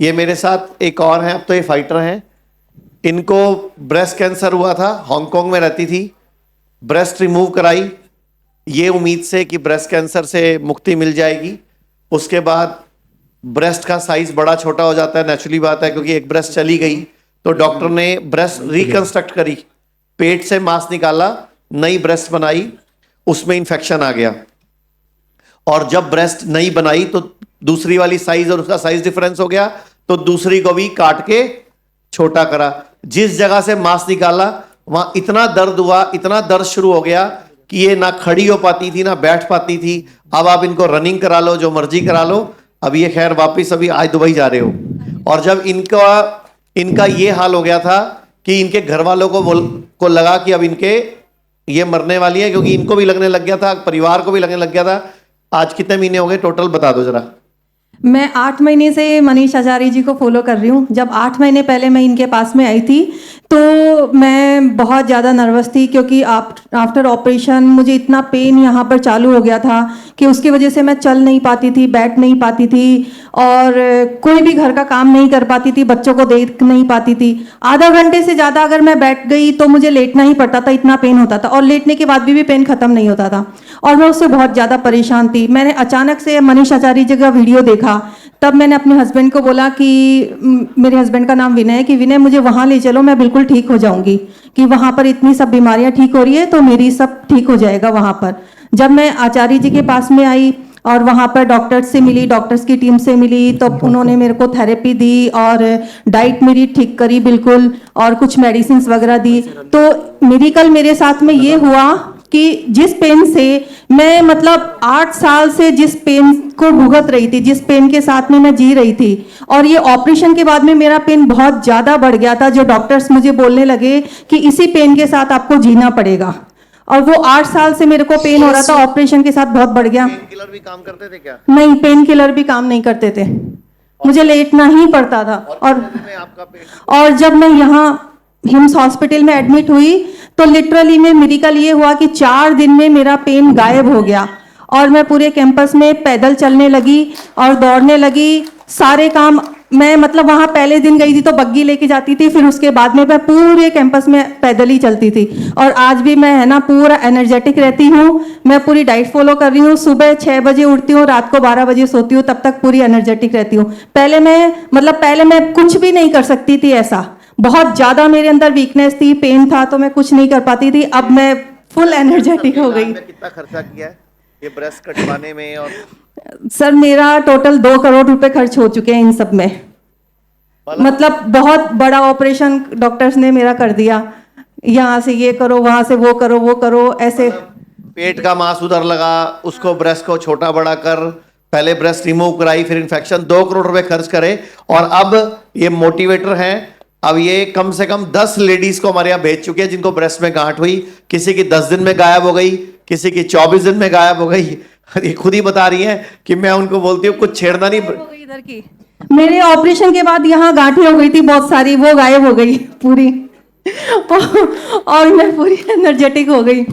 ये मेरे साथ एक और हैं, अब तो ये फाइटर हैं। इनको ब्रेस्ट कैंसर हुआ था, हांगकांग में रहती थी, ब्रेस्ट रिमूव कराई ये उम्मीद से कि ब्रेस्ट कैंसर से मुक्ति मिल जाएगी। उसके बाद ब्रेस्ट का साइज बड़ा छोटा हो जाता है, नेचुरली बात है, क्योंकि एक ब्रेस्ट चली गई तो डॉक्टर ने ब्रेस्ट रिकंस्ट्रक्ट करी, पेट से मांस निकाला, नई ब्रेस्ट बनाई, उसमें इंफेक्शन आ गया। और जब ब्रेस्ट नई बनाई तो दूसरी वाली साइज और उसका साइज डिफरेंस हो गया, तो दूसरी को भी काट के छोटा करा। जिस जगह से मांस निकाला वहां इतना दर्द हुआ, इतना दर्द शुरू हो गया कि ये ना खड़ी हो पाती थी ना बैठ पाती थी। अब आप इनको रनिंग करा लो, जो मर्जी करा लो। अब ये खैर वापिस अभी आज दुबई जा रहे हो। और जब इनका ये हाल हो गया था कि इनके घर वालों को लगा कि अब इनके ये मरने वाली है, क्योंकि इनको भी लगने लग गया था, परिवार को भी लगने लग गया था। आज कितने महीने हो गए टोटल, बता दो जरा। मैं 8 महीने से मनीष आचार्य जी को फॉलो कर रही हूँ। जब 8 महीने पहले मैं इनके पास में आई थी तो मैं बहुत ज़्यादा नर्वस थी, क्योंकि आफ्टर ऑपरेशन मुझे इतना पेन यहाँ पर चालू हो गया था कि उसकी वजह से मैं चल नहीं पाती थी, बैठ नहीं पाती थी और कोई भी घर का काम नहीं कर पाती थी, बच्चों को देख नहीं पाती थी। आधा घंटे से ज़्यादा अगर मैं बैठ गई तो मुझे लेटना ही पड़ता था, इतना पेन होता था, और लेटने के बाद भी पेन ख़त्म नहीं होता था और मैं उससे बहुत ज़्यादा परेशान थी। मैंने अचानक से मनीष आचार्य जी का वीडियो देखा, तब मैंने अपने हस्बैंड को बोला कि मेरे हस्बैंड का नाम विनय है, कि विनय मुझे वहाँ ले चलो, मैं बिल्कुल ठीक हो जाऊंगी, कि वहाँ पर इतनी सब बीमारियाँ ठीक हो रही है तो मेरी सब ठीक हो जाएगा वहाँ पर। जब मैं आचार्य जी के पास में आई और वहाँ पर डॉक्टर्स से मिली, डॉक्टर्स की टीम से मिली, तो उन्होंने मेरे को थेरेपी दी और डाइट मेरी ठीक करी बिल्कुल, और कुछ मेडिसिन वगैरह दी। तो मेडिकल मेरे साथ में ये हुआ कि जिस पेन से मैं मतलब 8 साल से जिस पेन को भुगत रही थी, जिस पेन के साथ में मैं जी रही थी, और ये ऑपरेशन के बाद में मेरा पेन बहुत ज़्यादा बढ़ गया था, जो डॉक्टर्स मुझे बोलने लगे कि इसी पेन के साथ आपको जीना पड़ेगा। और वो 8 साल से मेरे को पेन हो रहा था, ऑपरेशन के साथ बहुत बढ़ गया। पेन किलर भी काम करते थे क्या? नहीं, पेन किलर भी काम नहीं करते थे, मुझे लेटना ही पड़ता था। और जब मैं यहाँ हिम्स हॉस्पिटल में एडमिट हुई तो लिटरली में मेडिकल ये हुआ कि 4 दिन में मेरा पेन गायब हो गया और मैं पूरे कैंपस में पैदल चलने लगी और दौड़ने लगी। सारे काम मैं मतलब वहाँ पहले दिन गई थी तो बग्गी लेके जाती थी, फिर उसके बाद में मैं पूरे कैंपस में पैदल ही चलती थी। और आज भी मैं है ना पूरा एनर्जेटिक रहती हूँ। मैं पूरी डाइट फॉलो कर रही हूँ, सुबह 6 बजे उठती हूँ, रात को 12 बजे सोती हूँ, तब तक पूरी एनर्जेटिक रहती हूँ। पहले मैं कुछ भी नहीं कर सकती थी, ऐसा बहुत ज़्यादा मेरे अंदर वीकनेस थी, पेन था, तो मैं कुछ नहीं कर पाती थी। अब मैं फुल एनर्जेटिक हो गई। कितना खर्चा किया है ये ब्रेस्ट कटवाने में? और सर मेरा टोटल 2 करोड़ रुपए खर्च हो चुके हैं इन सब में। मतलब बहुत बड़ा ऑपरेशन डॉक्टर्स ने मेरा कर दिया, यहाँ से ये करो, वहां से वो करो, वो करो, ऐसे। पेट का मांस उधर लगा, उसको ब्रेस्ट को छोटा बड़ा कर, पहले ब्रेस्ट रिमूव कराई, फिर इन्फेक्शन, 2 करोड़ रुपए खर्च करे। और अब ये मोटिवेटर हैं। अब ये कम से कम 10 लेडीज को हमारे यहाँ भेज चुके हैं जिनको ब्रेस्ट में गांठ हुई। किसी की 10 दिन में गायब हो गई, किसी की 24 दिन में गायब हो गई। ये खुद ही बता रही है कि मैं उनको बोलती हूँ कुछ छेड़ना नहीं। इधर की मेरे ऑपरेशन के बाद यहाँ गांठें हो गई थी बहुत सारी, वो गायब हो गई पूरी और मैं पूरी एनर्जेटिक हो गई।